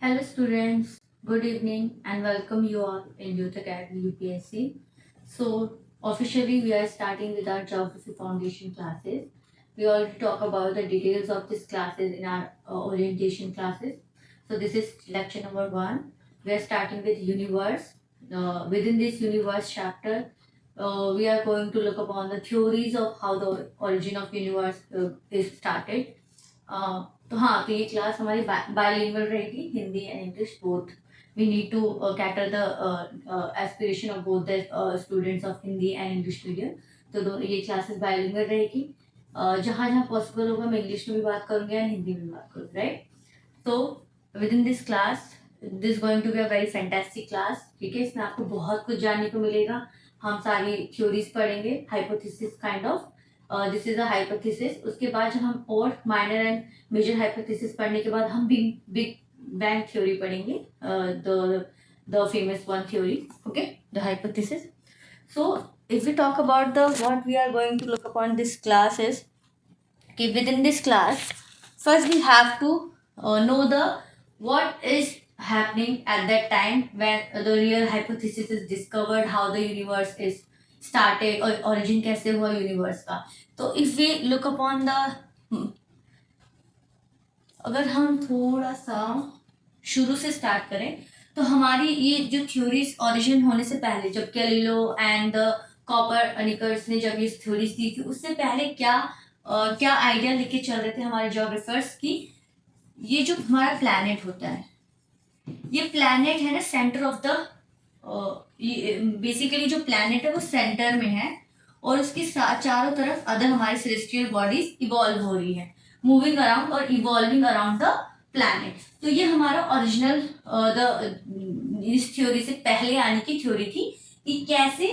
Hello students, good evening and welcome you all in Youth Academy UPSC. So officially we are starting with our Geography Foundation classes. We already talk about the details of these classes in our orientation classes. So this is lecture number 1. We are starting with universe. Within this universe chapter, we are going to look upon the theories of how the origin of universe is started. तो हाँ, तो ये class हमारी bilingual रहेगी, Hindi and English both. We need to cater the aspiration of both the students of Hindi and English medium. तो ये classes bilingual रहेगी. जहाँ जहाँ पॉसिबल होगा मैं इंग्लिश में भी बात करूँगी एंड हिंदी में भी बात करूँगी, राइट. तो within this class this going to be a very fantastic class. ठीक है, इसमें आपको बहुत कुछ जानने को मिलेगा. हम सारी थ्योरीज पढ़ेंगे, hypothesis kind of. This is a hypothesis. उसके बाद जब हम और माइनर एंड मेजर हाइपोथेसिस पढ़ने के बाद हम बिग बैंग थ्योरी पढ़ेंगे, the famous one theory. Okay, the hypothesis. So if we talk about the what we are going to look upon this class is कि within this class first we have to know the what is happening at that time when the real hypothesis is discovered, how the universe is started और origin कैसे हुआ universe का. तो if we look upon the अगर हम थोड़ा सा शुरू से स्टार्ट करें तो हमारी ये जो थ्योरीज ओरिजिन होने से पहले, जब गैलीलियो एंड कोपरनिकस ने जब ये थ्योरीज दी थी, उससे पहले क्या आइडिया लेके चल रहे थे हमारे ज्योग्राफर्स की. ये जो हमारा प्लैनेट होता है, ये प्लैनेट है ना सेंटर ऑफ द, बेसिकली जो प्लैनेट है वो सेंटर में है और उसके चारों तरफ अदर हमारी सेलेस्टियल बॉडीज इवॉल्व हो रही है, मूविंग अराउंड और इवॉल्विंग अराउंड द प्लैनेट. तो ये हमारा ओरिजिनल इस थ्योरी से पहले आने की थ्योरी थी कि कैसे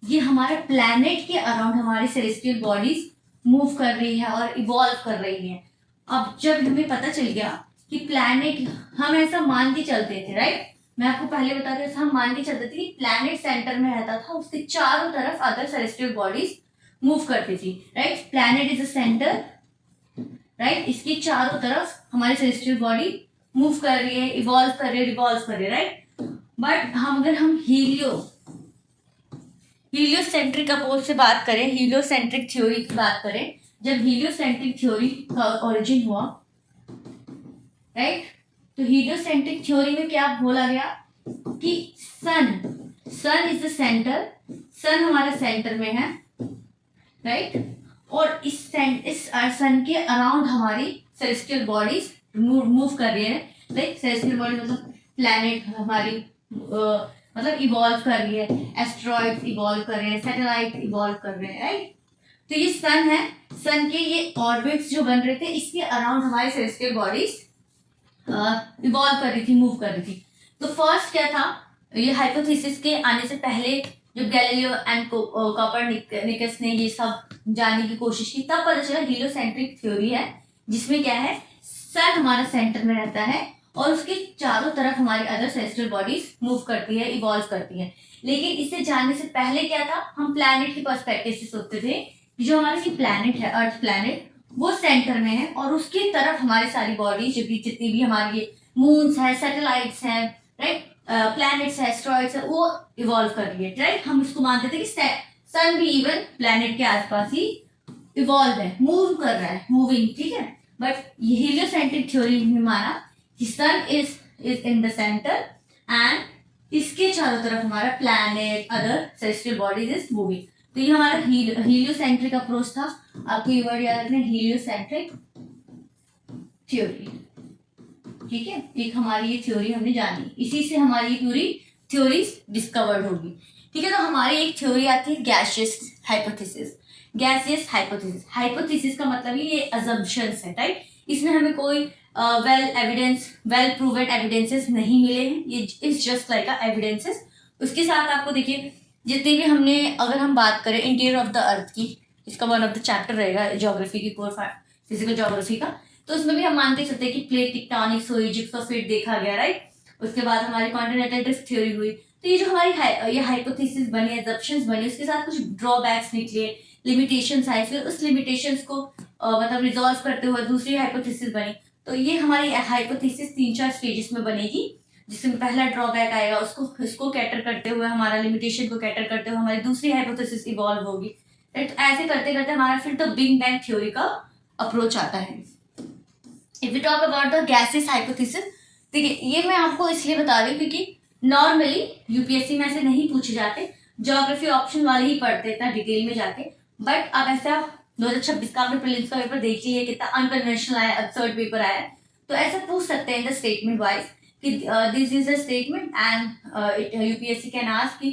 ये हमारे प्लैनेट के अराउंड हमारी सेलेस्टियल बॉडीज मूव कर रही है और इवॉल्व कर रही है. अब जब हमें पता चल गया कि प्लैनेट, हम ऐसा मान के चलते थे, राइट. मैं आपको पहले बता रही हम मान के चलते थे कि प्लैनेट सेंटर में रहता था, उसके चारों तरफ अदर सेलेस्टियल बॉडीज मूव करती थी, right. Planet is a centre, right. इसके चारों तरफ हमारी सेलेस्टियल बॉडी मूव कर रही है, इवॉल्व कर रही है, रिवॉल्व कर रही है, राइट. बट अगर हम हीलियोसेंट्रिक अप्रोच से बात करें, हीलियोसेंट्रिक थ्योरी की बात करें, जब हीलियोसेंट्रिक थ्योरी का ओरिजिन हुआ, राइट, तो हीलियोसेंट्रिक थ्योरी में क्या बोला गया कि सन इज द सेंटर, सन हमारे सेंटर में है, राइट. और इस सन के अराउंड हमारी सेलेस्टियल बॉडीज मूव कर रही है, लाइक सेलेस्टियल बॉडी मतलब प्लैनेट हमारी मतलब इवॉल्व कर रही है, एस्ट्रॉइड्स इवॉल्व कर रहे हैं, सैटेलाइट इवॉल्व कर रहे हैं, राइट. तो ये सन है, सन के ये ऑर्बिट्स जो बन रहे थे, इसके अराउंड हमारी सेलेस्टियल बॉडीज इवॉल्व कर रही थी, मूव कर रही थी. तो फर्स्ट क्या था, ये हाइपोथेसिस के आने से पहले जब गैलीलियो एंड कोपरनिकस ने ये सब जानने की कोशिश की, तब पता चला हीलियोसेंट्रिक थ्योरी है, जिसमें क्या है, सन हमारा सेंटर में रहता है और उसके चारों तरफ हमारी अदर सेलेस्टियल बॉडीज मूव करती है, इवॉल्व करती है. लेकिन इसे जानने से पहले क्या था, हम प्लैनेट के पर्सपेक्टिव से सोचते थे कि जो हमारा ये प्लैनेट है, अर्थ प्लैनेट, वो सेंटर में है और उसकी तरफ हमारी सारी बॉडीज जितनी भी हमारी मून्स है, सैटेलाइट्स हैं, राइट, प्लैनेट्स है, एस्ट्रॉइड्स है, वो इवॉल्व कर रही है, राइट. हम इसको मानते थे कि सन भी इवन प्लैनेट के आसपास ही इवॉल्व है, मूव कर रहा है, मूविंग, ठीक है. बट हीलियोसेंट्रिक थ्योरी ने माना कि sun is in the centre and इसके चारों तरफ हमारा planet, other celestial bodies is moving. तो ये हमारा हीलियोसेंट्रिक अप्रोच था. आपको ये वर्ड याद रखना, हीलियोसेंट्रिक थ्योरी, ठीक है. एक हमारी ये थ्योरी हमने जानी, इसी से हमारी पूरी थ्योरीज डिस्कवर्ड होगी, ठीक है. तो हमारी एक थ्योरी आती है gaseous hypothesis. Gaseous hypothesis, hypothesis का मतलब ये अजम्पशंस है, राइट. इसमें हमें कोई वेल प्रूवेड एविडेंसेस नहीं मिले हैं, ये इज जस्ट लाइक एविडेंसेस. उसके साथ आपको देखिए, जितने भी हमने, अगर हम बात करें इंटीरियर ऑफ द अर्थ की, इसका वन ऑफ द चैप्टर रहेगा ज्योग्राफी की, कोर फिजिकल ज्योग्राफी का, तो उसमें भी हम मानते चलते हैं कि प्लेट टेक्टोनिक्स हुई, जिप्सोफिट देखा गया, राइट. उसके बाद हमारी कॉन्टिनेंटल ड्रिफ्ट थ्योरी हुई. तो ये जो हमारी ये हाइपोथेसिस बनी, एजम्पशंस बनी, उसके साथ कुछ ड्रॉबैक्स निकले, लिमिटेशंस आए, फिर उस लिमिटेशंस को मतलब रिजॉल्व करते हुए दूसरी हाइपोथेसिस बनी. तो ये हमारी हाइपोथेसिस 3-4 स्टेजेस में बनेगी, जिसमें पहला ड्रॉबैक आएगा, उसको कैटर करते हुए, हमारा लिमिटेशन को कैटर करते हुए हमारी दूसरी हाइपोथेसिस इवॉल्व होगी, राइट। ऐसे करते करते हमारा फिर तो बिग बैंग थ्योरी का अप्रोच आता है। If you talk about the gases hypothesis, देखिए ये मैं आपको इसलिए बता रही हूँ क्योंकि नॉर्मली यूपीएससी में ऐसे नहीं पूछे जाते, ज्योग्राफी ऑप्शन वाले ही पढ़ते इतना डिटेल में जाके। बट अब ऐसा 2026 का आपने प्रीलिम्स का पेपर देख लिया, कितना अनकन्वेंशनल आया, अब्सर्ड पेपर आया, तो ऐसा पूछ सकते हैं द स्टेटमेंट वाइज कि this is a statement and UPSC can ask कि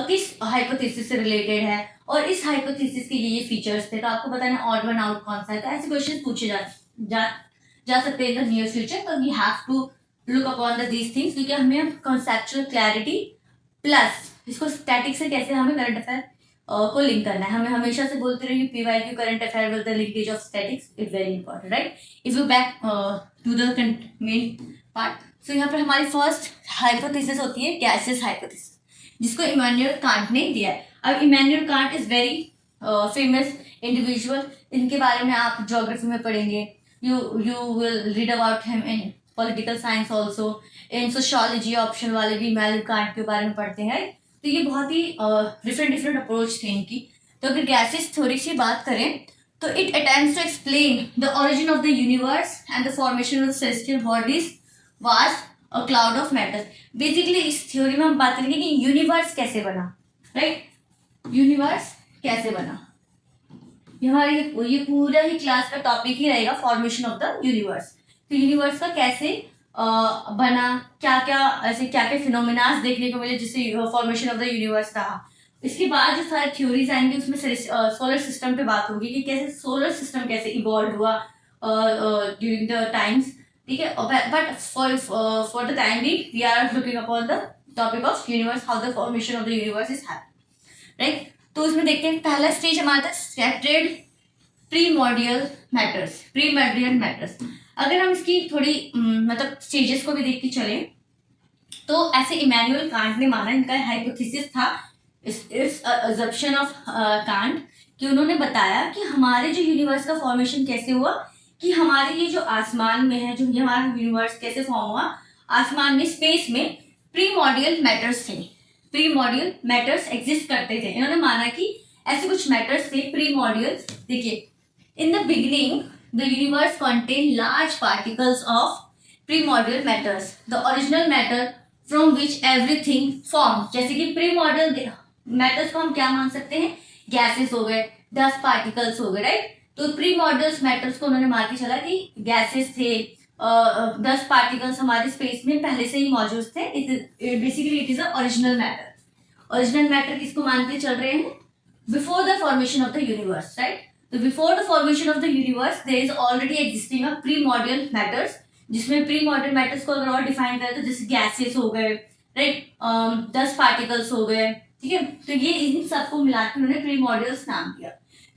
किस हाइपोथेसिस से रिलेटेड है और इस हाइपोथेसिस के ये फीचर्स थे, तो आपको बताना ऑड वन आउट कौन सा है। तो ऐसे क्वेश्चन पूछे जा सकते हैं इन द नियर फ्यूचर। तो we have to look upon the these things, क्योंकि हमें कॉन्सेप्चुअल क्लैरिटी प्लस इसको स्टैटिक से कैसे हमें करंट अफेयर को लिंक करना है। हमें हमेशा से बोलते रहिए PYQ current affair with the linkage of statics is very important, right. If you back to the main part, so यहाँ पर हमारी फर्स्ट हाइपोथेसिस होती है गैसेस हाइपोथेसिस, जिसको इमैनुअल कांट ने दिया है। अब Immanuel Kant is very famous individual, इनके बारे में आप ज्योग्राफी में पढ़ेंगे, you will read about him in political science also, in sociology option वाले भी इमैनुअल कांट के बारे में पढ़ते हैं। तो ये बहुत ही डिफरेंट अप्रोच थे इनकी। तो अगर गैसेस थ्योरी से बात करें तो it attempts to explain the origin of the universe and the formation of celestial bodies was a cloud of matter. Basically इस थ्योरी में हम बात करेंगे कि यूनिवर्स कैसे बना, राइट, यूनिवर्स कैसे बना। हमारी ये पूरा ही क्लास का टॉपिक ही रहेगा फॉर्मेशन ऑफ द यूनिवर्स। तो यूनिवर्स का कैसे बना, क्या क्या फिनोमिनास देखने को मिले जिससे फॉर्मेशन ऑफ द यूनिवर्स कहा। इसके बाद जो सारे थ्योरीज आएंगे उसमें सोलर सिस्टम पे बात होगी कि कैसे सोलर सिस्टम कैसे इवॉल्व हुआ ड्यूरिंग द टाइम्स, ठीक है। बट फॉर द टाइम बी we are looking upon the topic of universe, how the formation of the universe is happening, right. तो उसमें देखते हैं पहला स्टेज हमारा था स्कैटर्ड प्रीमॉर्डियल मैटर्स। अगर हम इसकी थोड़ी मतलब स्टेजेस को भी देख के चले तो ऐसे इमैनुअल कांट ने माना, इनका हाइपोथेसिस था, इट्स अजम्पशन ऑफ कांट, कि उन्होंने बताया कि हमारे जो यूनिवर्स का फॉर्मेशन कैसे हुआ, कि हमारे ये जो आसमान में है, जो ये हमारा यूनिवर्स कैसे फॉर्म हुआ, आसमान में स्पेस में प्रीमॉर्डियल मैटर्स थे, प्रीमॉर्डियल मैटर्स एग्जिस्ट करते थे। इन्होंने माना कि ऐसे कुछ मैटर्स थे प्रीमॉर्डियल। देखिए, in the beginning the universe contain large particles of primordial matters, the original matter from which everything form. जैसे कि प्रीमॉर्डियल मैटर्स को हम क्या मान सकते हैं, गैसेस हो गए, डस्ट पार्टिकल्स हो गए, राइट। तो प्रीमॉर्डियल मैटर्स को उन्होंने मान के चला कि गैसेस थे, 10 पार्टिकल्स हमारे स्पेस में पहले से ही मौजूद थे। Basically it is a original matter. Original matter किसको मानते चल रहे हैं, before the formation of the universe, right. तो before the formation of the universe there is already existing a primordial matters, जिसमें प्रीमॉर्डियल मैटर्स को अगर और डिफाइन करें तो जैसे गैसेस हो गए, राइट, 10 पार्टिकल्स हो गए, ठीक है। तो ये इन सबको मिलाकर उन्होंने प्रीमॉर्डियल्स नाम दिया।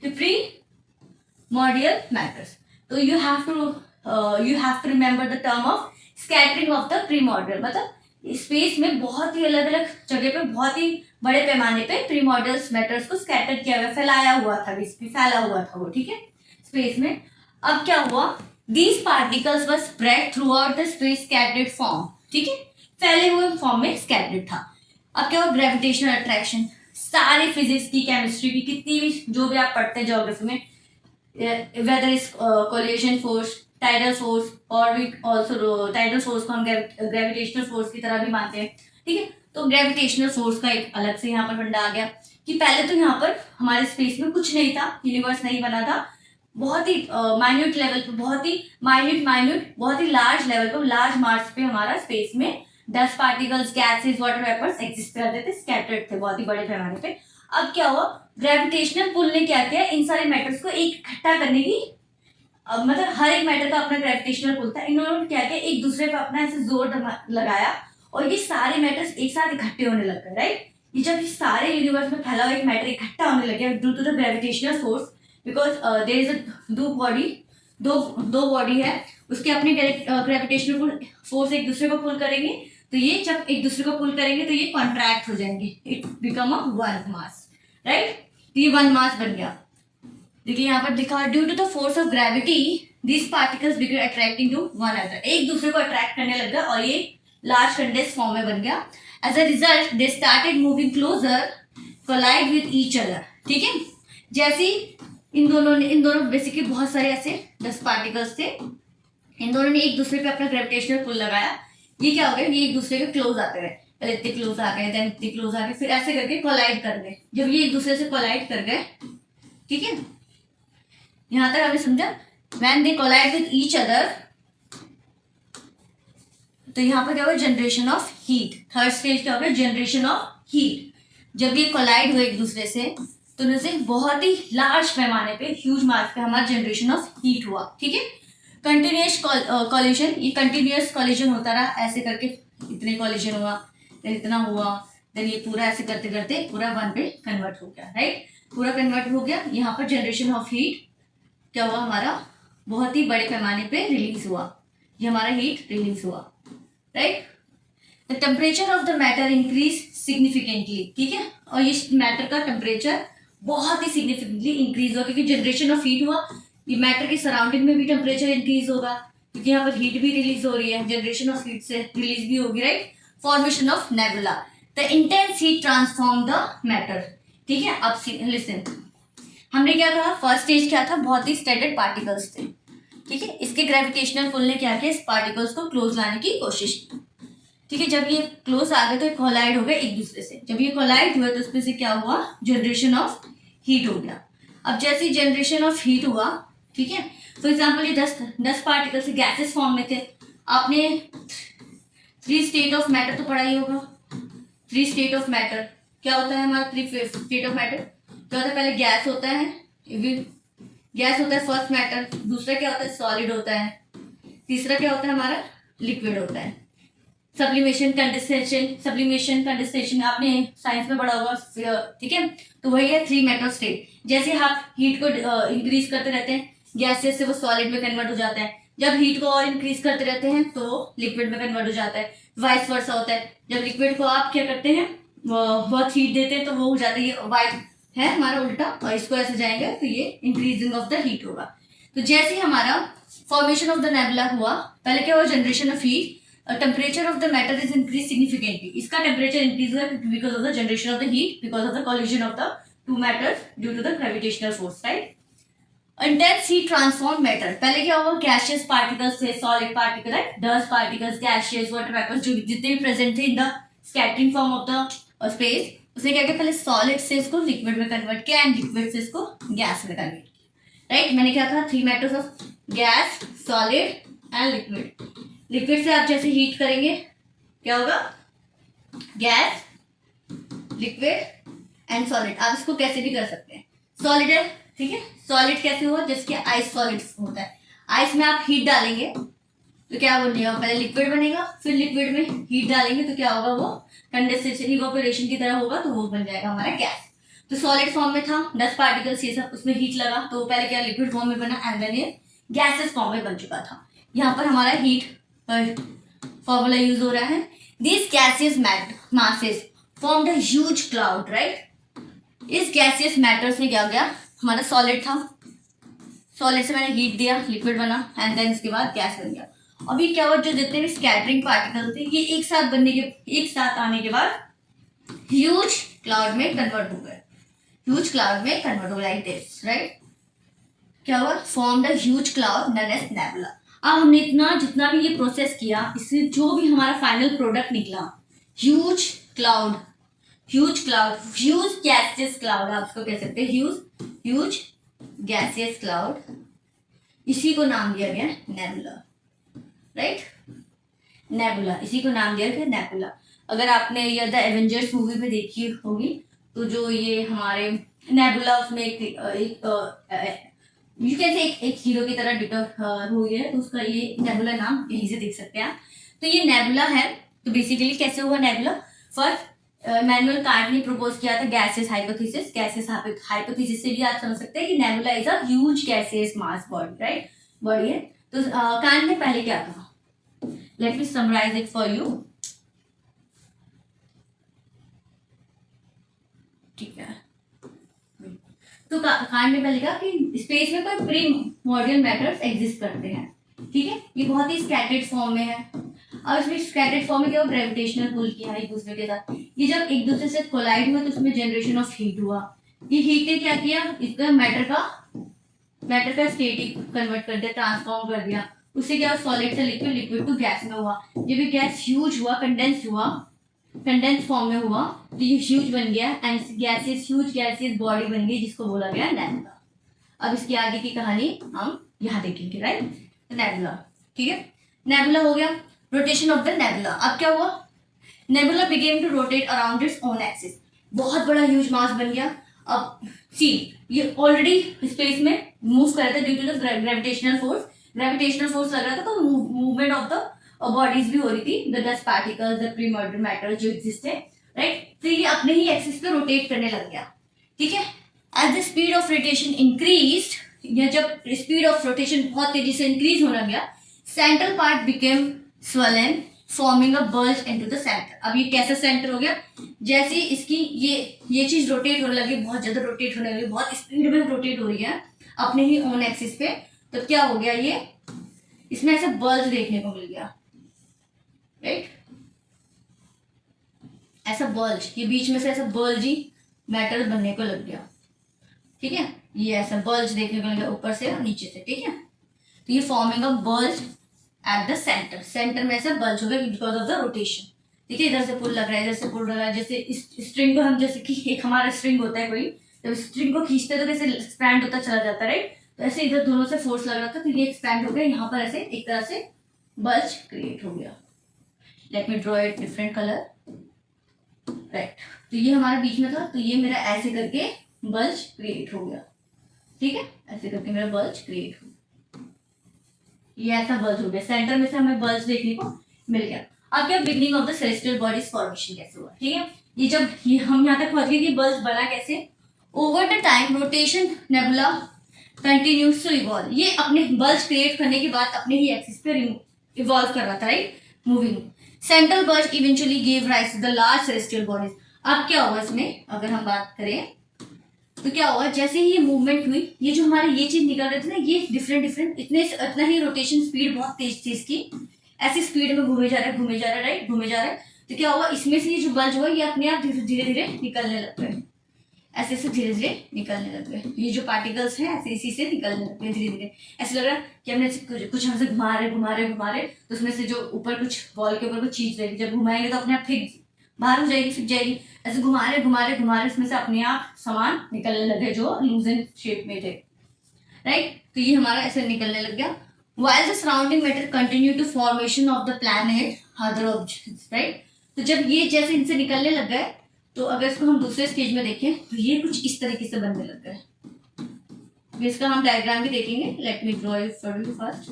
तो प्रीमॉर्डियल मैटर्स, तो you have to remember the term of scattering of the primordial, मतलब स्पेस में बहुत ही अलग अलग जगह पे बहुत ही बड़े पैमाने पे प्रीमॉर्डियल मैटर्स को स्कैटर किया हुआ, फैला हुआ था वो, ठीक है, स्पेस में। अब क्या हुआ, these particles were spread through out the space scattered form, ठीक है, फैले हुए फॉर्म में स्कैटर्ड था। अब क्या हुआ, ग्रेविटेशनल अट्रैक्शन, सारे फिजिक्स की, केमिस्ट्री की, कितनी भी जो भी आप पढ़ते हैं ज्योग्राफी में, whether is collision force, tidal force, और भी ऑल्सो टाइडल फोर्स को हम ग्रेविटेशनल फोर्स की तरह भी मानते हैं, ठीक है। तो ग्रेविटेशनल फोर्स का एक अलग से यहाँ पर फंडा आ गया कि पहले तो यहाँ पर हमारे स्पेस में कुछ नहीं था, यूनिवर्स नहीं बना था, बहुत ही माइन्यूट लेवल पे, बहुत ही लार्ज लेवल पे, लार्ज मास पे हमारा स्पेस में dust particles, gases, water vapours exist करते थे, स्कैटर्ड थे बहुत ही बड़े पैमाने पे। अब क्या हुआ, ग्रेविटेशनल पुल ने क्या किया, इन सारे मैटर्स को इकट्ठा करने की, मतलब हर एक मैटर का अपना ग्रेविटेशनल पुल था, इन्होंने क्या किया, एक दूसरे पर अपना ऐसे जोर लगाया और ये सारे मैटर्स एक साथ इकट्ठे होने लग गए, राइट। ये जब सारे यूनिवर्स में फैला हुआ एक मैटर इकट्ठा होने लगे due to the gravitational force, because there is दो बॉडी है, उसके अपने ग्रेविटेशनल फोर्स एक दूसरे को पुल करेंगे, तो ये जब एक दूसरे को पुल करेंगे तो ये कॉन्ट्रैक्ट हो जाएंगे, it become a one mass, right. तो ये वन मास बन गया। देखिए यहाँ पर लिखा, due to the force of gravity these particles begin attracting to one another, एक दूसरे को अट्रैक्ट करने लग गया और ये लार्ज कंडेंस फॉर्म में बन गया. As a result they started moving closer, collide with each other. ठीक है, जैसे इन दोनों बेसिकली बहुत सारे ऐसे 10 पार्टिकल्स थे, इन दोनों ने एक दूसरे पे अपना ग्रेविटेशनल पुल लगाया. ये क्या हो गया, ये एक दूसरे के क्लोज आते गए, पहले इतने क्लोज आ गए, देन इतने क्लोज आ गए, फिर ऐसे करके कोलाइड कर गए. जब ये एक दूसरे से कोलाइड कर गए, ठीक है, यहां तक हमने समझा. When they collide with each other, तो यहाँ पर क्या होगा, generation of heat. Third stage क्या होगा, जनरेशन ऑफ हीट. जब ये कोलाइड हुए एक दूसरे से तो उनसे बहुत ही लार्ज पैमाने पे, ह्यूज मास पे हमारा जनरेशन ऑफ हीट हुआ. ठीक है, कंटिन्यूस कॉलिजन, ये कंटिन्यूस कॉलिजन होता रहा, ऐसे करके इतने कॉलिजन हुआ, देन इतना हुआ, देन ये पूरा ऐसे करते करते पूरा वन पे कन्वर्ट हो गया. राइट, पूरा कन्वर्ट हो गया. यहाँ पर जनरेशन ऑफ हीट क्या हुआ, हमारा बहुत ही बड़े पैमाने पे रिलीज हुआ, ये हमारा हीट रिलीज हुआ. Right, the temperature of the matter increase significantly. ठीक है, और ये मैटर का टेम्परेचर बहुत ही सिग्निफिकेंटली इंक्रीज हुआ, क्योंकि जनरेशन ऑफ हीट हुआ. ये मैटर की सराउंडिंग में भी टेम्परेचर इंक्रीज होगा, क्योंकि यहाँ पर हीट भी रिलीज हो रही है, जनरेशन ऑफ हीट से रिलीज भी होगी. Right, formation of nebula, the intense heat transform the matter. ठीक है, अब लिसन, हमने क्या कहा, फर्स्ट स्टेज क्या था, बहुत ही स्टैंडर्ड पार्टिकल्स थे. ठीक है, इसके ग्रेविटेशनल पुल ने क्या किया, इस पार्टिकल्स को क्लोज लाने की कोशिश की. ठीक है, जब ये क्लोज आ गए तो कोलाइड हो गए एक दूसरे से. जब ये कोलाइड हुए तो उसमें से क्या हुआ, जनरेशन ऑफ हीट हो गया. अब जैसे जनरेशन ऑफ हीट हुआ, ठीक है, फॉर एग्जाम्पल ये 10 पार्टिकल्स गैसेस फॉर्म में थे. आपने 3 स्टेट ऑफ मैटर तो पढ़ा ही होगा. 3 स्टेट ऑफ मैटर क्या होता है, हमारा 3 स्टेट ऑफ मैटर क्या होता है, पहले गैस होता है, गैस होता है फर्स्ट मैटर, दूसरा क्या होता है, सॉलिड होता है, तीसरा क्या होता है, हमारा लिक्विड होता है. सब्लिमेशन कंडेंसेशन आपने साइंस में पढ़ा होगा. ठीक है, तो वही है 3 मैटर स्टेट. जैसे आप हीट को इंक्रीज करते रहते हैं, गैसेस से वो सॉलिड में कन्वर्ट हो जाता है. जब हीट को और इंक्रीज करते रहते हैं तो लिक्विड में कन्वर्ट हो जाता है. वाइस वर्सा होता है, जब लिक्विड को आप क्या करते हैं, बहुत हीट देते हैं तो वो हो जाता है, ये वाइट है हमारा उल्टा, और इसको ऐसे जाएंगे तो ये इंक्रीजिंग ऑफ द हीट होगा. तो जैसे हमारा फॉर्मेशन ऑफ द नेबुला हुआ, पहले क्या हुआ, generation of heat, temperature of the matter is increase significantly. इसका टेम्परेचर इंक्रीज हुआ because of the generation of the heat, because of the collision of the 2 matters due to the gravitational force. Right, intense heat transform matter. पहले क्या हुआ, gaseous particles थे, solid particle, right, dust particles, gaseous, water vapours, जो जितने भी present थे in the scattering form of the space, उसने क्या किया, पहले सॉलिड से इसको लिक्विड में कन्वर्ट किया एंड लिक्विड से इसको गैस में कन्वर्ट किया. राइट, मैंने क्या कहा, 3 matters of gas, solid and liquid. Liquid से आप जैसे हीट करेंगे क्या होगा, गैस, लिक्विड एंड सॉलिड. आप इसको कैसे भी कर सकते हैं, सॉलिड है, ठीक है, सॉलिड कैसे हुआ, जैसे आइस सॉलिड होता है. आइस में आप हीट डालेंगे तो क्या बनेगा, पहले लिक्विड बनेगा, फिर लिक्विड में हीट डालेंगे तो क्या होगा, वो कंडेंसेशन इवेपोरेशन की तरह होगा, तो वो बन जाएगा हमारा गैस. तो सॉलिड फॉर्म में था, 10 पार्टिकल्स ये सब, उसमें हीट लगा तो पहले क्या लिक्विड फॉर्म में बना एंड देन ये गैसेस फॉर्म में बन चुका था. यहाँ पर हमारा हीट फॉर्मूला यूज हो रहा है. This gaseous masses formed a huge cloud. Right, इस गैसियस मैटर्स में क्या गया, हमारा सॉलिड था, सॉलिड से मैंने हीट दिया, लिक्विड बना एंड देन इसके बाद गैस बन गया. अभी क्या हुआ, जो जितने भी स्कैटरिंग पार्टिकल थे ये एक साथ आने के बाद ह्यूज क्लाउड में कन्वर्ट हो गए, ह्यूज क्लाउड में कन्वर्ट हो लाइक दिस. राइट, क्या हुआ, formed a huge cloud known as nebula. अब हमने जितना भी ये प्रोसेस किया, इससे जो भी हमारा फाइनल प्रोडक्ट निकला, huge cloud, huge gaseous cloud, आप इसको कह सकते हैं ह्यूज गैसियस क्लाउड, इसी को नाम दिया गया नेबुला. राइट, नेबुला, इसी को नाम दिया गया नेबुला. अगर आपने ये द एवेंजर्स मूवी में देखी होगी तो जो ये हमारे नेबुला, उसमें एक हीरो की तरह डिटो हुई है, तो उसका ये नेबुला नाम यहीं से देख सकते हैं आप. तो ये नेबुला है. तो बेसिकली कैसे हुआ नेबुला, फर्स्ट इमैनुअल कांट ने प्रपोज किया था गैसियस हाइपोथेसिस. गैसियस हाइपोथेसिस से भी आप समझ सकते हैं कि nebula is a huge gaseous mass body. Right, body है. तो कांट ने पहले क्या कहा, let me summarise it for you. ठीक है, तो कांड में लिखा कि स्पेस में कोई प्रीमोर्डियल मैटर्स एग्जिस्ट करते हैं, ठीक है। ये बहुत ही स्कैटर्ड फॉर्म में है। और इसमें स्कैटर्ड फॉर्म में क्या हुआ, ग्रेविटेशनल पुल किया एक दूसरे के साथ। ये जब एक दूसरे से कोलाइड हुआ तो उसमें जनरेशन ऑफ हीट हुआ। ये हीट ने क्या किया, इसका मैटर का स्टेट कन्वर्ट कर दिया, ट्रांसफॉर्म कर दिया। उससे क्या सॉलिड से लिक्विड, लिक्विड टू गैस में हुआ। जब ये गैस ह्यूज हुआ, कंडेंस फॉर्म में हुआ, तो ये ह्यूज बन गया एंड ह्यूज गैसियस बॉडी बन गई, जिसको बोला गया नेबुला। अब इसकी आगे की कहानी हम यहाँ देखेंगे, राइट। नेबुला, ठीक है। नेबुला हो गया, रोटेशन ऑफ द नेबुला। अब क्या हुआ, nebula begin to rotate around its own axis. बहुत बड़ा ह्यूज मास बन गया। अब सी, ये ऑलरेडी स्पेस में मूव कर रहा था due to the gravitational force लग रहा था, तो मूवमेंट ऑफ द बॉडीज भी हो रही थी, the dust particles, the primordial matter जो एग्जिस्ट है, राइट। तो ये अपने ही एक्सिस पे रोटेट करने लग गया, ठीक है। As the speed of rotation increased, या जब स्पीड ऑफ रोटेशन बहुत तेजी से इंक्रीज होने लगा, central part became swollen forming a bulge into the centre. अब ये कैसा सेंटर हो गया, जैसे इसकी ये चीज रोटेट होने लगी, बहुत ज्यादा रोटेट होने लगी, बहुत स्पीड में रोटेट हो रही है अपने ही ओन एक्सिस पे, तो क्या हो गया, ये इसमें ऐसा बल्ज देखने को मिल गया, राइट। ऐसा बल्ज, ये बीच में से ऐसा बल्जी मैटर बनने को लग गया, ठीक है। ये ऐसा बल्ज देखने को लग गया ऊपर से और नीचे से, ठीक है। तो ये forming a bulge eight the centre में ऐसा बल्ज हो गया बिकॉज ऑफ द रोटेशन, ठीक है। इधर से पुल लग रहा है, इधर से पुल लग रहा है। जैसे इस स्ट्रिंग को हम, जैसे कि एक हमारा स्ट्रिंग होता है कोई, जब स्ट्रिंग को खींचते तो कैसे एक्सपैंड होता चला जाता है, राइट। तो ऐसे इधर दोनों से फोर्स लग रहा था, तो ये एक्सपैंड हो गया, यहाँ पर ऐसे एक तरह से बल्ज क्रिएट हो गया। Let me draw it different colour, right. तो ये हमारे बीच में था, तो ये मेरा ऐसे करके बल्ज क्रिएट हो गया, ठीक है। ऐसे करके मेरा बल्ज क्रिएट हो गया, ये ऐसा बल्ज हो गया, सेंटर में से हमें बल्ज देखने को मिल गया। अब क्या, beginning of the celestial bodies formation कैसे हुआ, ठीक है। ये जब हम यहाँ तक पहुंच गए कि बल्ज बना कैसे, over the time rotation nebula continues to evolve. ये अपने बल्ज क्रिएट करने के बाद अपने ही एक्सिस पे इवॉल्व कर रहा था, right, moving. Central bulge eventually give rise to the large celestial bodies. अब क्या हुआ इसमें, अगर हम बात करें तो क्या हुआ, जैसे ही ये मूवमेंट हुई, ये जो हमारे ये चीज निकल रहे थे ना, ये डिफरेंट इतना ही रोटेशन स्पीड बहुत तेज थी इसकी, ऐसी स्पीड में घूमे जा रहा है, राइट, घूमे जा रहा है। तो क्या हुआ, इसमें से ये जो बल्ज हुआ, ये अपने आप धीरे धीरे निकलने लग गए, ऐसे से धीरे धीरे निकलने लग गए। ये जो पार्टिकल्स हैं ऐसे इसी से निकलने लग गए धीरे धीरे। ऐसे लग रहा है कि हमने कुछ हमसे घुमा रहे, तो उसमें से जो ऊपर कुछ बॉल के ऊपर कुछ चीज रहेगी, जब घुमाएंगे तो अपने आप फिर बाहर हो जाएगी, फिर जाएगी। ऐसे घुमा रहे इसमें से अपने आप सामान निकलने लगे जो लूजन शेप में थे, राइट। तो ये हमारा ऐसे निकलने लग गया। While the surrounding matter continue to formation of the planet, other objects, right? तो जब ये जैसे इनसे निकलने लग गए, तो अगर इसको हम दूसरे स्टेज में देखें तो ये कुछ इस तरीके से बनने लग गए। इसका हम डायग्राम भी देखेंगे, let me draw it for you first,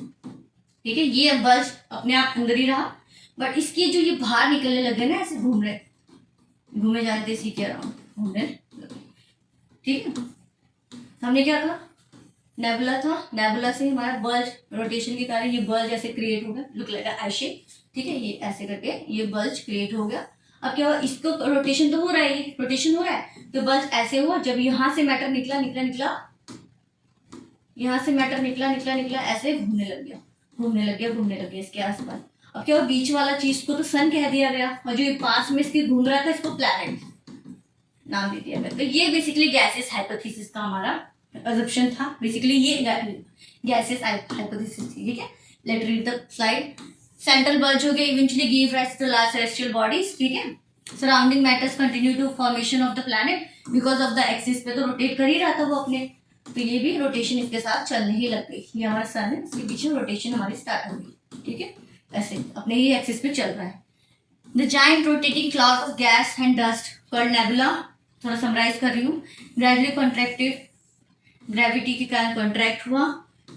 ठीक है। ये बल्ज अपने आप अंदर ही रहा, बट इसके जो ये बाहर निकलने लगे ना, ऐसे घूमे जा रहे थे इसी के अराउंड, घूमने लगे, ठीक है। हमने क्या कहा, नेबुला था, नेबुला से हमारा बल्ज रोटेशन के कारण ये बल्ज ऐसे क्रिएट हो गया, लुक लाइक आई शेप, ठीक है। ये ऐसे करके ये बल्ज क्रिएट हो गया। अब क्या हुआ, इसको रोटेशन तो हो रहा है, रोटेशन हो रहा है, तो बल्ज ऐसे हुआ। जब यहाँ से मैटर निकला, यहाँ से मैटर निकला, ऐसे घूमने लग गया इसके आसपास। अब क्या हुआ, बीच वाला चीज को तो सन कह दिया गया, और जो ये पास में इसके घूम रहा था, इसको प्लैनेट नाम दे दिया गया। तो ये बेसिकली गैसेस हाइपोथेसिस का हमारा assumption था, बेसिकली ये गैसेस हाइपोथेसिस थी, ठीक है। Let read the slide. Central bulge हो गया, eventually give rise to large celestial bodies, ठीक है। Surrounding matters continue to formation of the planet because of the axis पे तो रोटेट कर ही रहा था वो अपने, तो ये भी रोटेशन इसके साथ चलने ही लग गई। ये हमारा सन है, इसके पीछे रोटेशन हमारी स्टार्ट हो गई, ठीक है। ऐसे अपने ही एक्सिस पे चल रहा है। The giant rotating cloud of gas and dust called nebula, थोड़ा समराइज कर रही हूँ, ग्रेजुअली कॉन्ट्रैक्टेड, ग्रेविटी के कारण कॉन्ट्रैक्ट हुआ,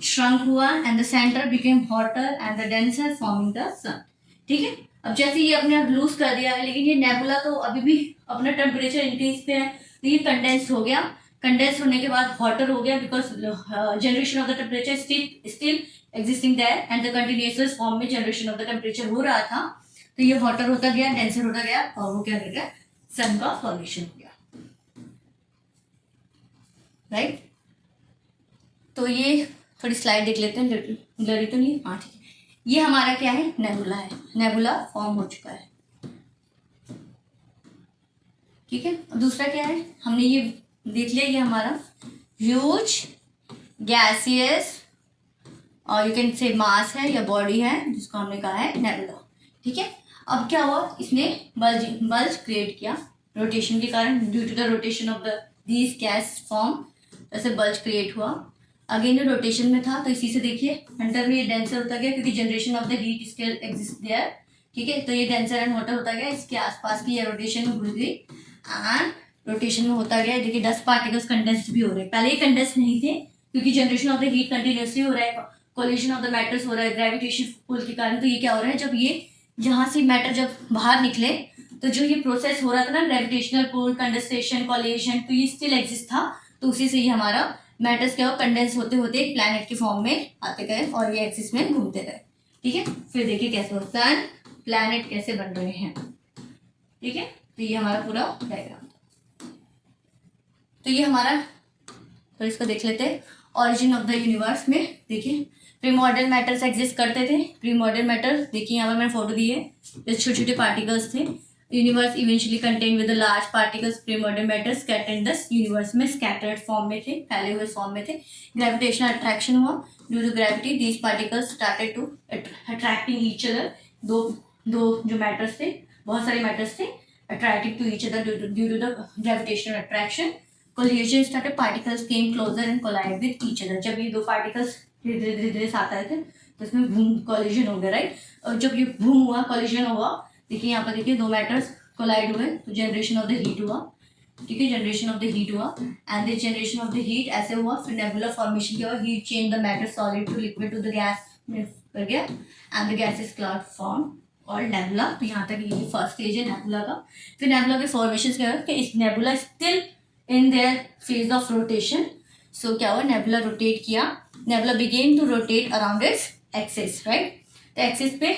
श्रंक हुआ, and the centre became hotter and the denser forming the sun, ठीक है। अब जैसे ये अपने आप लूज कर दिया है, लेकिन ये नेबुला तो अभी भी अपना टेम्परेचर इंक्रीज पे है, तो ये कंडेंस हो गया। कंडेंस होने के बाद हॉटर हो गया because generation of the temperature still existing there and the continuous form में जनरेशन ऑफ द टेम्परेचर हो रहा था, तो ये हॉटर होता गया, डेंसर होता गया, और वो क्या कर गया, सन का फॉर्मेशन हो गया। राइट। तो ये थोड़ी स्लाइड देख लेते हैं, ब्लरी तो नहीं, हाँ ठीक है। ये हमारा क्या है, नेबुला है, नेबुला फॉर्म हो चुका है, ठीक है। दूसरा क्या है, हमने ये देख लिया, ये हमारा ह्यूज गैसियस और यू कैन से मास है या बॉडी है, जिसको हमने कहा है नेबुला, ठीक है। अब क्या हुआ, इसने बल्ज क्रिएट किया रोटेशन के कारण, due to the rotation of the these gas form, ऐसे बल्ज क्रिएट हुआ। अगेन रोटेशन में था, तो इसी से देखिए अंडर में ये डेंसर होता गया, क्योंकि generation of the heat still exist there, ठीक है। तो ये डेंसर एंड वाटर होता गया, इसके आसपास की ये रोटेशन में घुस गई एंड रोटेशन में होता गया। देखिए 10 पार्टिकल्स कंडेंस्ड भी हो रहे हैं, पहले ही कंडेंस्ड नहीं थे, क्योंकि generation of the heat continuously हो रहा है, कोलिजन ऑफ द मैटर्स हो रहा है ग्रेविटेशन पुल के कारण। तो ये क्या हो रहा है, जब ये जहाँ से मैटर जब बाहर निकले, तो जो ये प्रोसेस हो रहा था ना, ग्रेविटेशनल पुल, कंडेंसेशन, कोलिजन, तो ये स्टिल एग्जिस्ट था। तो उसी से ये हमारा मैटर्स क्या हो, कंडेंस होते होते एक प्लैनेट के फॉर्म में आते गए और ये एक्सिस में घूमते गए, ठीक है। फिर देखिए कैसे हो सन प्लैनेट कैसे बन रहे हैं, ठीक है। तो ये हमारा पूरा डायग्राम था। तो ये हमारा, तो इसको देख लेते हैं ऑरिजिन ऑफ द यूनिवर्स में। देखिए प्रीमॉर्डियल मैटर्स एग्जिस्ट करते थे, प्रीमॉर्डियल मैटर देखिए यहाँ पर मैंने फोटो दी है, छोटे छोटे पार्टिकल्स थे। Universe eventually contain with large particles, primordial matter scattered, दस यूनिवर्स में स्कैटर्ड फॉर्म में थे, फैले हुए फॉर्म में थे। ग्रेविटेशनल अट्रैक्शन हुआ, due to gravity these particles started to attracting each other. दो जो मैटर्स थे, बहुत सारे मैटर्स थे, attracting to each other due to the gravitational attraction. Collision started, particles came closer and collided with each other। जब ये दो particles धीरे धीरे साथ आए थे, तो इसमें बूम कॉलिजन हो गया, राइट। और जब ये बूम हुआ, कॉलिजन हुआ, देखिए यहाँ पर देखिए दो मैटर्स कोलाइड हुए, तो जनरेशन ऑफ द हीट हुआ, ठीक है, जनरेशन ऑफ द हीट हुआ। And this generation of the heat ऐसे हुआ, फिर नेबुलर फॉर्मेशन किया, heat change the matter solid to liquid to the gas में कर गया, and the gas is cloud form और नेबुला। तो यहाँ तक ये फर्स्ट स्टेज है नेबुला का। फिर नेबुला के फॉर्मेशन क्या है कि इस nebula still in their phase of rotation. So क्या हुआ, नेबुला रोटेट किया, nebula begin to rotate around its axis, right. तो एक्सिस पे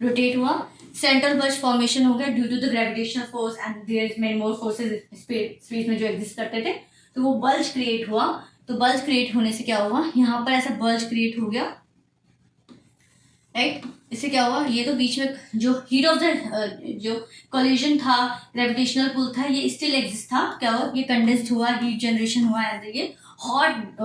रोटेट हुआ, सेंट्रल बल्ज फॉर्मेशन हो गया due to the gravitational force and there is many more forces स्पेस में जो एग्जिस्ट करते थे, तो वो बल्ज क्रिएट हुआ। तो बल्ज क्रिएट होने से क्या हुआ, यहाँ पर ऐसा बल्ज क्रिएट हो गया, राइट। इससे क्या हुआ, ये तो बीच में जो हीट ऑफ द जो कोलिजन था, ग्रेविटेशनल पुल था, ये स्टिल एग्जिस्ट था। क्या हुआ, ये कंडेंस्ड हुआ, हीट जनरेशन हुआ एंड ये हॉट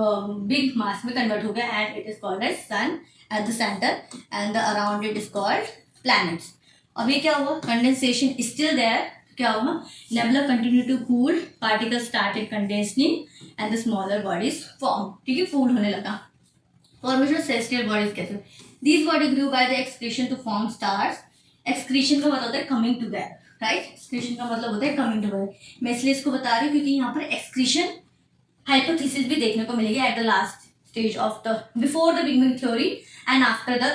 बिग मास में कन्वर्ट हो गया and it is called as sun at the centre and the around it is called planets. अब ये क्या हुआ, कंडेंसेशन स्टिल देयर, क्या हुआ, nebula continue to cool, particles started condensing and the smaller bodies form, ठीक है, cool होने लगा। फॉर्मेशन ऑफ सेलेस्टियल बॉडीज कैसे, these body grew by the excretion to form stars। excretion का मतलब होता है coming together, right। excretion का मतलब होता है coming together। मैं इसलिए इसको बता रही हूँ क्योंकि यहाँ पर excretion hypothesis भी देखने को मिलेगी at the last stage of the before the Big Bang theory and after the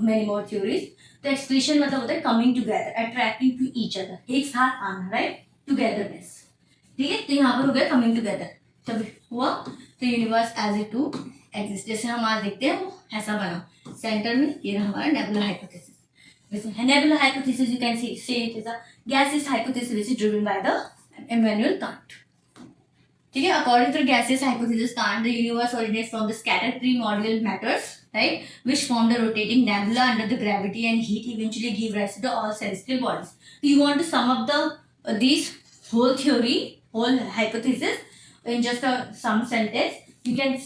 many more theories। तो excretion मतलब होता है coming together, attracting to each other, एक साथ आना, right, togetherness, ठीक है। तो यहाँ पर हो गया coming together, तब हुआ तो universe as a to exist, जैसे हम आज देखते हैं वो ऐसा बना। सेंटर में ये रहा हमारा नेबुलर हाइपोथेसिस। वैसे nebular hypothesis you can say it is a gaseous hypothesis which is driven by the Immanuel Kant, ठीक है। According to gaseous hypothesis Kant, the universe originates from the scattered primordial matters, right, which form the rotating nebula under the gravity and heat eventually give rise to the all celestial bodies। So you want to sum up the these whole theory, whole hypothesis in just some sentence, you can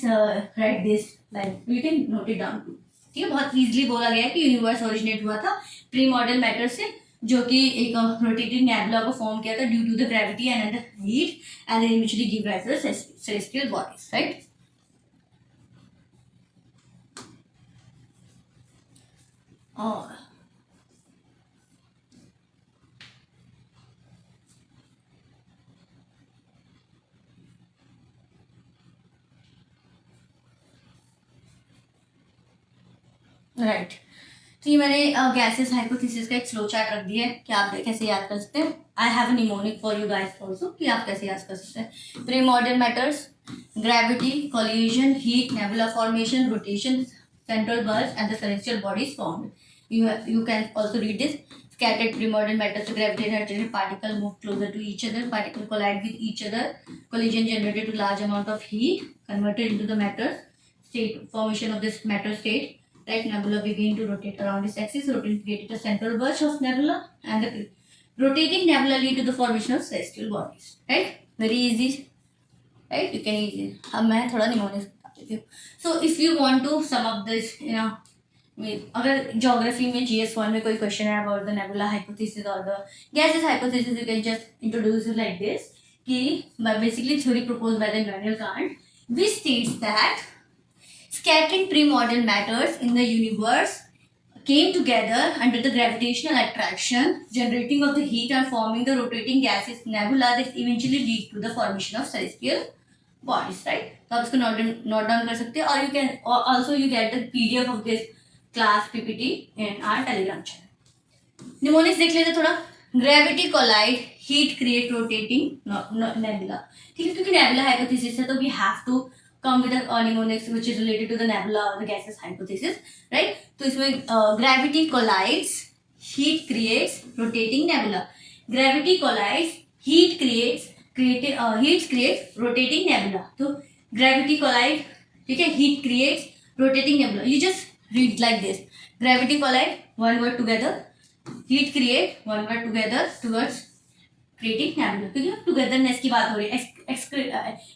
write this line, you can note it down too, ठीक है। बहुत easily बोला गया है कि universe originate हुआ था primordial matter से, जो कि एक रोटेटिंग नेबुला को फॉर्म किया था due to the gravity and the heat and eventually give rise to the celestial bodies, right. और राइट, तो ये मैंने गैसेस हाइपोथेसिस का एक फ्लो चार्ट रख दिया है कि आप कैसे याद कर सकते हैं। I have a mnemonic for you guys also कि आप कैसे याद कर सकते हैं। Primordial matters, gravity, collision, heat, nebula formation, rotation, central bulge and the celestial bodies formed. You can also read this scattered primordial matter, so gravitational particle move closer to each other, particle collide with each other, collision generated to large amount of heat converted into the matter state, formation of this matter state, right? Nebula begin to rotate around its axis, rotating created a central bulge of nebula, and the rotating nebula lead to the formation of celestial bodies, right? Very easy, right? You can easy. अब मैं थोड़ा mnemonics बता देती हूँ. So if you want to sum up this, अगर geography में GS1 में कोई क्वेश्चन है अबाउट द नेबुला हाइपोथेसिस और the gases hypothesis, you can just introduce it like this कि basically theory proposed by the Immanuel Kant which states that scattering primordial matters in the universe came together under the gravitational attraction, generating of the heat and forming the rotating gaseous nebula that eventually lead to the formation of celestial bodies, right? तो आप इसको note down कर सकते हैं, और you can also you get the PDF of this class PPT in our Telegram channel. Mnemonics देख लेते थोड़ा. Gravity collide, heat create rotating nebula. ठीक है, क्योंकि नेबुला हाइपोथेसिस है तो we have to come with a mnemonics which is related to the nebula or the gaseous hypothesis, right? तो इसमें gravity collides, heat creates rotating nebula. Gravity collides, heat creates rotating nebula. तो gravity collide, ठीक है, heat creates rotating nebula. You just read like this: gravity collide, one word together, heat create, one word together towards creating nebula. क्योंकि togetherness की बात हो रही है,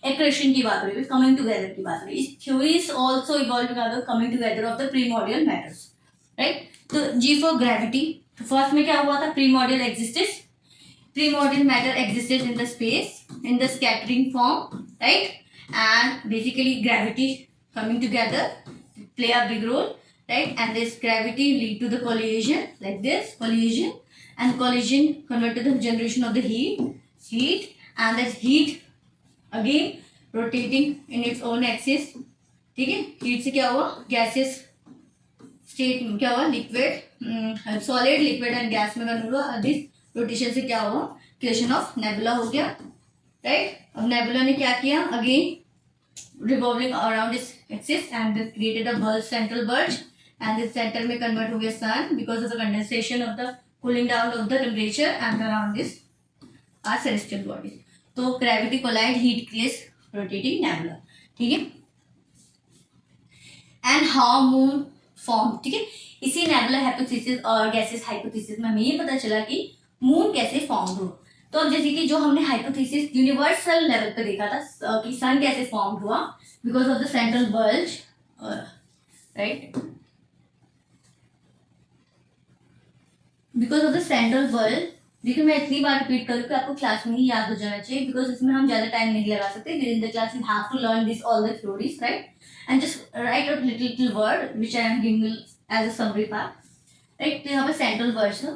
accretion की बात हो रही है, कमिंग टुगेदर की बात हो रही है. Theories also evolve together, coming together of the primordial matters, right? तो जी फॉर ग्रेविटी. फर्स्ट में क्या हुआ था? Primordial matter existed in the space in the scattering form, right? And basically gravity coming together play a big role, right? And this gravity lead to the collision, like this collision, and collision convert to the generation of the heat, and that heat again rotating in its own axis. ठीक है, heat से क्या हुआ? gaseous state में क्या हुआ? liquid, solid, liquid and gas में convert हुआ. this rotation से क्या हुआ? creation of nebula हो गया, right? अब nebula ने क्या किया? again revolving around its axis and created a bulge, central bulge, and the center में convert हो गया sun because of the condensation of the cooling down of the temperature and around this are celestial bodies. तो gravity collide, heat creates rotating nebula. ठीक है, and how moon form. ठीक है, इसी nebula hypothesis और gaseous hypothesis में हमें ये पता चला कि moon कैसे formed हुआ. तो अब जैसे कि जो हमने हाइपोथेसिस यूनिवर्सल लेवल पे देखा था कि सन कैसे फॉर्म हुआ because of the central bulge, right? Because of the central bulge. देखिए मैं इतनी बार रिपीट करूँ कि आपको क्लास में ही याद हो जाना चाहिए, बिकॉज इसमें हम ज़्यादा टाइम नहीं लगा सकते. In the class you have to learn this all the theories, right? And just write a little word which I am giving as a summary part, right? तो यहाँ पर सेंट्रल बल्ज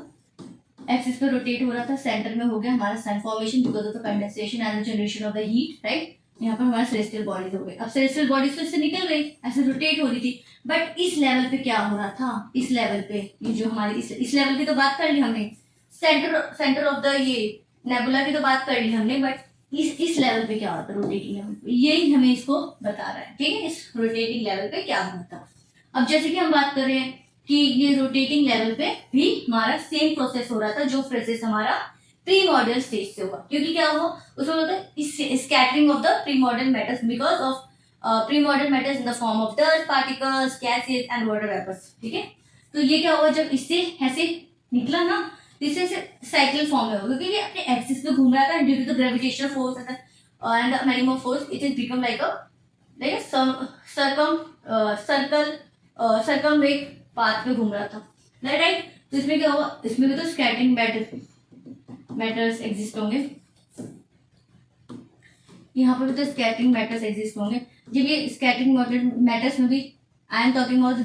एक्सिस पे rotate हो रहा था, centre में हो गया हमारा sun formation because of the condensation and the generation of the heat, right? यहाँ पर हमारा सेलेस्टियल बॉडीज हो गए. अब सेलेस्टियल बॉडीज तो इससे निकल गई, ऐसे रोटेट हो रही थी, बट इस लेवल पे क्या हो रहा था? इस लेवल पे ये जो हमारी इस लेवल की तो बात कर ली हमने, सेंटर ऑफ द ये नेबुला की तो बात कर ली हमने, बट इस लेवल पे क्या होता है? रोटेटिंग लेवल पे. यही हमें इसको बता रहा है, ठीक है, इस रोटेटिंग लेवल पे क्या होता. अब जैसे कि हम बात कर रहे हैं कि ये रोटेटिंग लेवल पे भी हमारा सेम प्रोसेस हो रहा था जो प्रोसेस हमारा प्रीमॉर्डियल स्टेज से हुआ. क्योंकि क्या हुआ उसमें होता है scattering of the primordial matters because of primordial matters in the form of dust particles, gases and water vapours. ठीक है, तो ये क्या हुआ जब इससे ऐसे निकला ना, इससे साइकिल फॉर्म में होगा क्योंकि ये अपने एक्सिस पे घूम रहा था due to the gravitational force and the many more force. It is become like a circum path पे घूम रहा था, राइट? तो इसमें क्या होगा? इसमें भी तो स्कैटरिंग मैटर्स एग्जिस्ट होंगे, यहाँ पर भी तो स्कैटरिंग मैटर्स एग्जिस्ट होंगे. जब ये स्कैटरिंग मैटर्स में भी I am talking about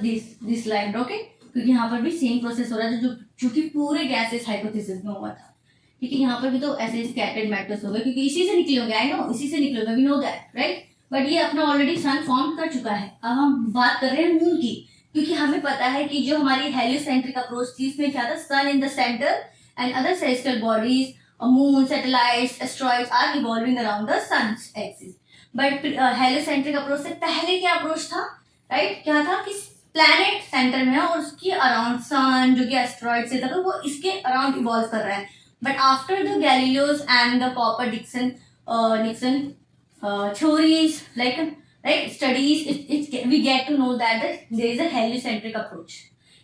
this line, okay? क्योंकि यहाँ पर भी सेम प्रोसेस हो रहा था जो कि पूरे गैसेस हाइपोथेसिस में हुआ था. ठीक है, यहाँ पर भी तो ऐसे स्कैटर्ड मैटर्स हो गए क्योंकि इसी से निकले होंगे, आई नो, इसी से निकले होंगे, we know that, right? But ये अपना ऑलरेडी सन फॉर्म कर चुका है. अब हम बात कर रहे हैं मून की, क्योंकि हमें पता है कि जो हमारी हेलियोसेंट्रिक अप्रोच थी इसमें क्या था? Sun in the centre and other celestial bodies, moon, satellites, asteroids are revolving around the sun's axis. But heliocentric approach से पहले क्या अप्रोच था, राइट? क्या था कि प्लैनेट सेंटर में है और उसके अराउंड सन जो कि एस्ट्रॉइड से था वो इसके अराउंड इवॉल्व कर रहा है. But after the Galileo's and the Copernican theories like right studies we get to know that there is a heliocentric approach,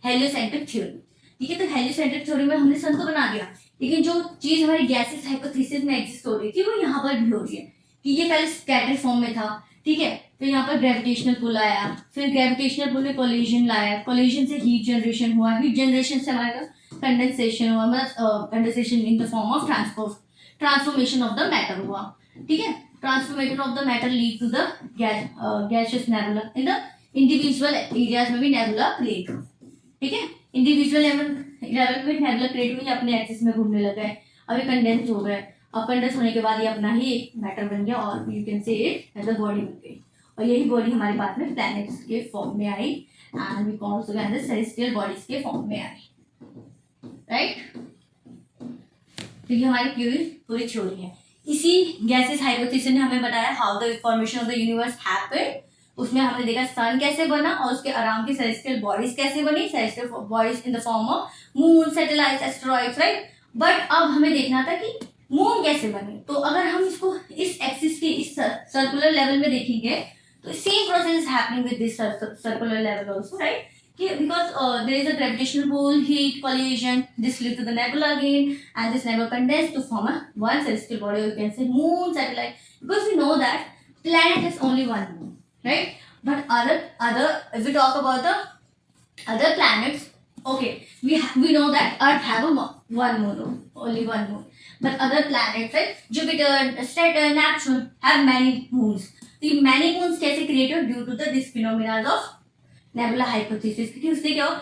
heliocentric theory. ठीक है, तो हेलियोसेंट्रिक थ्योरी में हमने सन को बना दिया, लेकिन जो चीज हमारी गैसेस हाइपोथेसिस में एग्जिस्ट हो रही थी वो यहाँ पर भी हो रही है कि ये पहले स्कैटर्ड फॉर्म में था. ठीक है, तो यहाँ पर ग्रेविटेशनल पुल आया, फिर ग्रेविटेशनल पुल में कोलिजन लाया, कोलिजन से हीट जनरेशन हुआ, हीट जनरेशन से हमारा कंडेंसेशन हुआ, मतलब condensation in the form of transformation of the matter हुआ. ठीक है, transformation of the matter lead to the gaseous nebula. In the individual areas में भी नेबुला क्रिएट हो. ठीक है, इंडिविजुअल लेवल में नेबुला क्रिएट हुई, अपने एक्सिस में घूमने लगा है, अभी कंडेंस हो गए. अब कंडेंस होने के बाद ये अपना ही एक मैटर बन गया और you can say it as a body बन गई. और यही बॉडी हमारे पास में प्लैनेट्स के फॉर्म में आई and we call also as celestial bodies के फॉर्म में आई. राइट, तो ये हमारी पूरी थ्योरी है. इसी गैसेस हाइपोथेसिस ने हमें बताया how the formation of the universe happened. उसमें हमने देखा सन कैसे बना और उसके अराउंड की सेलेस्टियल बॉडीज कैसे बनी, celestial bodies in the form of moon, satellites, asteroids. Right, but अब हमें देखना था कि मून कैसे बने. तो अगर हम इसको इस एक्सिस के इस सर्कुलर लेवल में देखेंगे तो same process is happening with this circular level also. Right, because there is a gravitational pull, heat, collision, this lead to the nebula again, and this nebula condense to form a one celestial body, or you can say moon, satellite, because we know that planet has only one moon, right? But other if we talk about the other planets, okay, we know that Earth have one moon, only one moon, but other planets like Jupiter, Saturn, Neptune have many moons. The many moons कैसे created due to the this phenomena of nebula hypothesis. क्योंकि उससे क्या हो,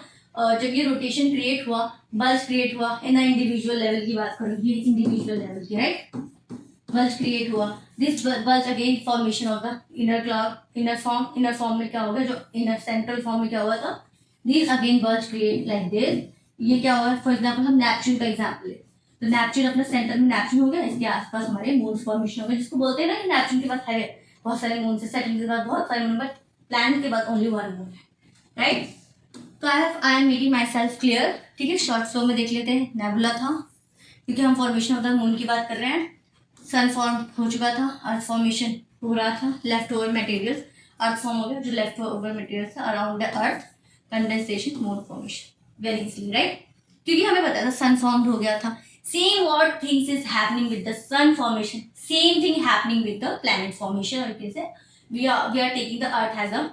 जब ये rotation create हुआ, bulge create हुआ इन the individual level की बात करूँ, ये इंडिविजुअल लेवल की. राइट, बल्ज क्रिएट हुआ, this bulge again formation of the inner cloud, inner form में क्या होगा, जो इनर सेंट्रल फॉर्म में क्या हुआ था, this again bulge create like this. ये क्या हुआ, फॉर एग्जाम्पल हम नेपच्यून का एग्जाम्पल ले, तो नेपच्यून अपने सेंटर में नेपच्यून हो गया, इसके आसपास हमारे मून्स फॉर्मेशन हो गए, जिसको बोलते हैं ना कि नेपच्यून के बाद है बहुत सारे मून, से सैटर्न के बाद बहुत सारे मून, बट प्लैनेट के बाद ओनली वन मून है. राइट, तो I am making my self clear. ठीक है, शॉर्ट फ्लो में देख लेते हैं. नेबुला था क्योंकि हम फॉर्मेशन ऑफ द मून की बात कर रहे हैं, सन फॉर्म हो चुका था, अर्थ फॉर्मेशन हो रहा था, left over materials, earth form हो गया, जो लेफ्ट ओवर मटेरियल्स था around the earth, condensation, moon formation, very easily. Right, क्योंकि हमें पता था सन फॉर्म हो गया था. Same what things is happening with the sun formation, same thing happening with the planet formation. और कैसे we are taking the earth as a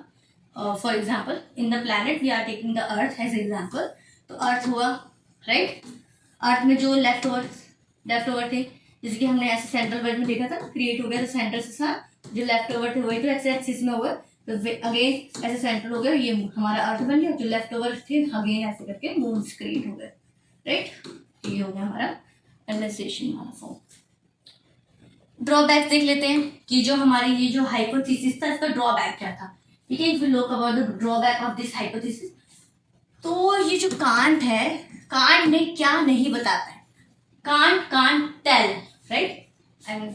for example in the planet we are taking the earth as example. तो अर्थ हुआ. Right, अर्थ में जो left over the, जैसे कि हमने ऐसे सेंट्रल वर्ड में देखा था, क्रिएट हो गया तो सेंटर से साथ जो लेफ्ट ओवर थे वही तो ऐसे एक्सिस में हुए, तो अगेन ऐसे सेंट्रल हो गया, ये हमारा अर्थ बन गया. जो लेफ्ट ओवर थे अगेन ऐसे करके मून्स क्रिएट हो गए. राइट, ये हो गया हमारा कंडेंसेशन वाला फॉर्म. ड्रॉबैक देख लेते हैं कि जो हमारी ये जो हाइपोथेसिस था इसका ड्रॉबैक क्या था. ठीक है, if you look about the drawback of this hypothesis, तो ये जो कांट है, कांट ने क्या नहीं बताता है, Kant tell. Right, I mean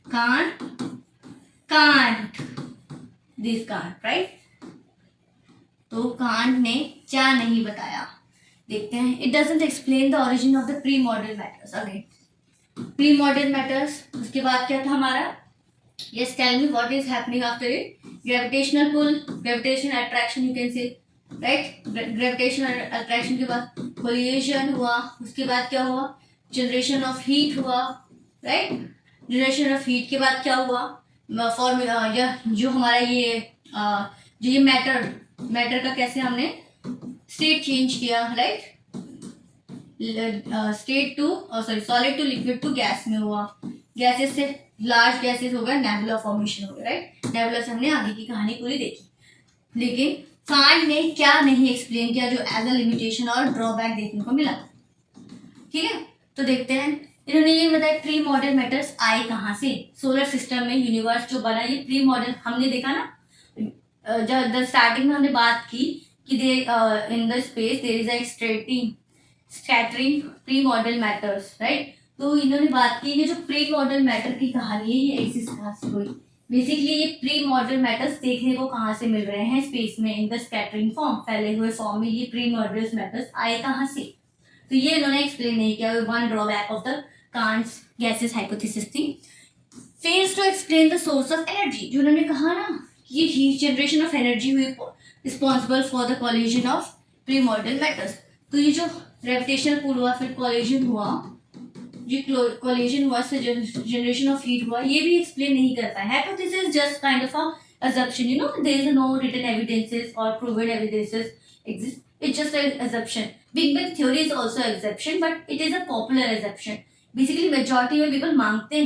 Kant this Kant. Right, तो कांट ने क्या नहीं बताया, देखते हैं. It doesn't explain the origin of the pre modern matters. Again pre modern matters, उसके बाद क्या था हमारा, yes tell me what is happening after it. Gravitational pull, gravitational attraction you can say. Right, gravitational attraction के बाद collision हुआ, उसके बाद क्या हुआ, जनरेशन ऑफ हीट हुआ. राइट, जनरेशन ऑफ हीट के बाद क्या हुआ, फॉर्मूला जो हमारा ये जो ये मैटर का कैसे हमने स्टेट चेंज किया. Right, state to solid to liquid to gas में हुआ, गैसेस से लार्ज गैसेस हो गया, नेबुला फॉर्मेशन हो गया. राइट, नेबुला से हमने आगे की कहानी पूरी देखी. लेकिन कांट ने क्या नहीं एक्सप्लेन किया जो एज अ लिमिटेशन और ड्रॉबैक देखने को मिला. ठीक है, तो देखते हैं. इन्होंने ये बताया प्री मॉडर्न मैटर्स आए कहाँ से, सोलर सिस्टम में यूनिवर्स जो बना, ये प्री मॉडर्न हमने देखा ना, जब स्टार्टिंग में हमने बात की कि in the space there is a scattering pre modern matters. Right, तो इन्होंने बात की कि जो प्री मॉडर्न मैटर की कहानी है ये एग्जिस्ट कहाँ से हुई, बेसिकली ये प्री मॉडर्न मैटर्स देखने को कहाँ से मिल रहे हैं स्पेस में, इन द स्कैटरिंग फॉर्म, फैले हुए फॉर्म में ये प्री मॉडर्न मैटर्स आए कहाँ से, तो ये इन्होंने एक्सप्लेन नहीं किया। One drawback of the Kant's gases hypothesis थी। Fails to explain the source of energy, जो उन्होंने कहा ना ये हीट जनरेशन ऑफ एनर्जी हुई responsible for the collision of pre modern matters. तो ये जो ग्रेविटेशनल पुल हुआ, फिर कॉलिजन हुआ, जो कॉलिजन हुआ से जनरेशन ऑफ हीट हुआ, ये भी एक्सप्लेन नहीं करता है। Hypothesis just kind of a assumption, you know, there is no written evidences or proven evidences exist, it's just an assumption. Big Bang theory is also an assumption, but it is a popular assumption. Basically majority में people मानते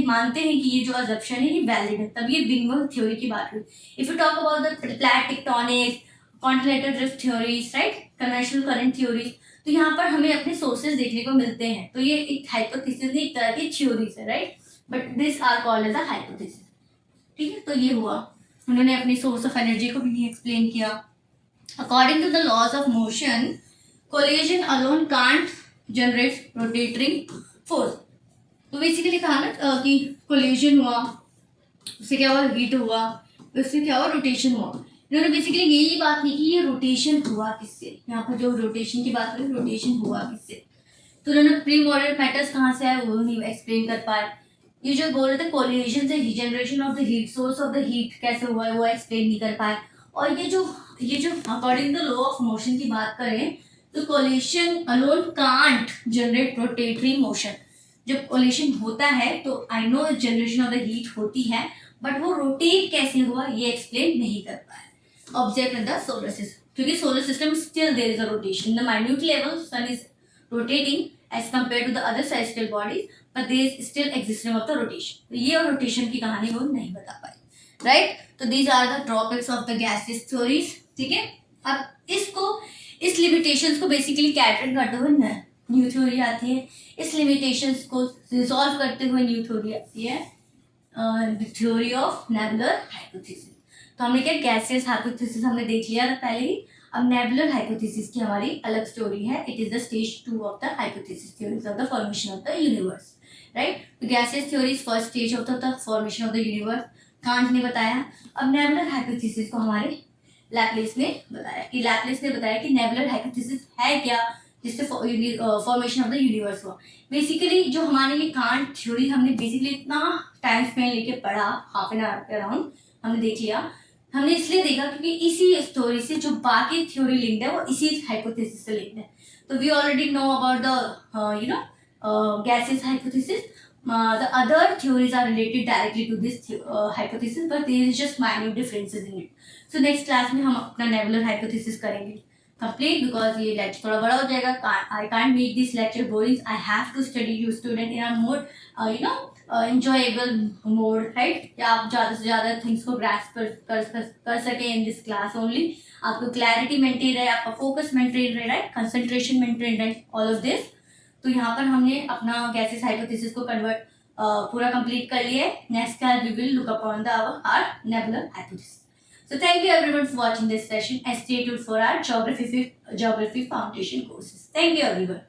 हैं कि ये जो assumption है ये valid है, तब ये बिग बैंग थ्योरी की बात हुई। If you talk about the plate tectonics, continental drift theories, right, conventional current theories, तो यहाँ पर हमें अपने सोर्सेज देखने को मिलते हैं। तो ये एक हाइपोथेसिस है, एक तरह की थ्योरीज है, right, but this are called as a hypothesis. ठीक है, तो ये हुआ, उन्होंने अपनी सोर्स ऑफ एनर्जी को भी नहीं एक्सप्लेन किया। According to the laws of motion, collision alone can't generate rotatory force. तो बेसिकली कहा ना कि कोलिजन हुआ, उससे क्या हुआ, हीट हुआ, उससे क्या हुआ, रोटेशन हुआ। इन्होंने बेसिकली यही बात नहीं कि ये रोटेशन हुआ किससे, यहाँ पर जो रोटेशन की बात करें, रोटेशन हुआ किससे। तो उन्होंने प्री मॉडर्न मैटर्स कहाँ से आए वो नहीं एक्सप्लेन कर पाए। ये जो बोल रहे थे कोलिजन से generation of the heat, source of the heat कैसे हुआ है वो एक्सप्लेन नहीं कर पाए। और ये जो according to law of motion की बात करें तो collision alone can't generate rotatory motion. जब कोलिजन होता है तो I know generation of the heat होती है, बट वो रोटेट कैसे हुआ ये एक्सप्लेन नहीं कर पाए। Object in the solar system, क्योंकि solar system still there is a rotation in the minute level, sun is rotating as compared to the other celestial bodies, but there is still existence of the rotation. तो ये और rotation की कहानी वो नहीं बता पाई, right. तो these are the drawbacks of the gaseous theories, ठीक है। अब इस लिमिटेशंस को बेसिकली कैटर करते हुए न्यू थ्योरी आती है, इस लिमिटेशंस को रिजॉल्व करते हुए न्यू थ्योरी आती है, थ्योरी ऑफ नेबुलर हाइपोथेसिस। तो हमने क्या गैसियस हाइपोथेसिस हमने देख लिया था पहले ही। अब नेबुलर हाइपोथेसिस की हमारी अलग स्टोरी है। It is the stage 2 of the hypothesis theories of the formation of the universe, right. तो gaseous theory is first stage of the formation of the universe, Kant ने बताया। अब नेबुलर हाइपोथेसिस को हमारे लैपलेस ने बताया कि नेबुलर हाइपोथेसिस है क्या, जिससे फॉर्मेशन ऑफ द यूनिवर्स हुआ। बेसिकली जो हमारे ये कांट थ्योरी हमने बेसिकली इतना टाइम स्पेन लेके पढ़ा, हाफ एन आवर के अराउंड हमने देख लिया। हमने इसलिए देखा क्योंकि इसी स्टोरी से जो बाकी थ्योरी लिंक्ड है वो इसी हाइपोथेसिस से लिंक्ड है। तो we already know about the gases hypothesis, the other theories are related directly to this hypothesis, but there is just minute differences in it. So next class में हम अपना nebular hypothesis करेंगे complete, because ये lecture थोड़ा बड़ा हो जाएगा। I can't make this lecture boring, I have to study you student in a more enjoyable mode, right, या आप ज़्यादा से ज़्यादा थिंग्स को ग्रास्प कर सकें इन दिस क्लास ओनली। आपको क्लैरिटी मेंटेन रहे, आपका फोकस मेंटेन रहे, राइट, कंसंट्रेशन मेंटेन रहे, ऑल ऑफ दिस। तो यहाँ पर हमने अपना गैसेस हाइपोथेसिस को कन्वर्ट पूरा कंप्लीट कर लिया है। Next class we will look upon the our nebular hypothesis. So thank you everyone for watching this session and stay tuned for our geography foundation courses. Thank you everyone.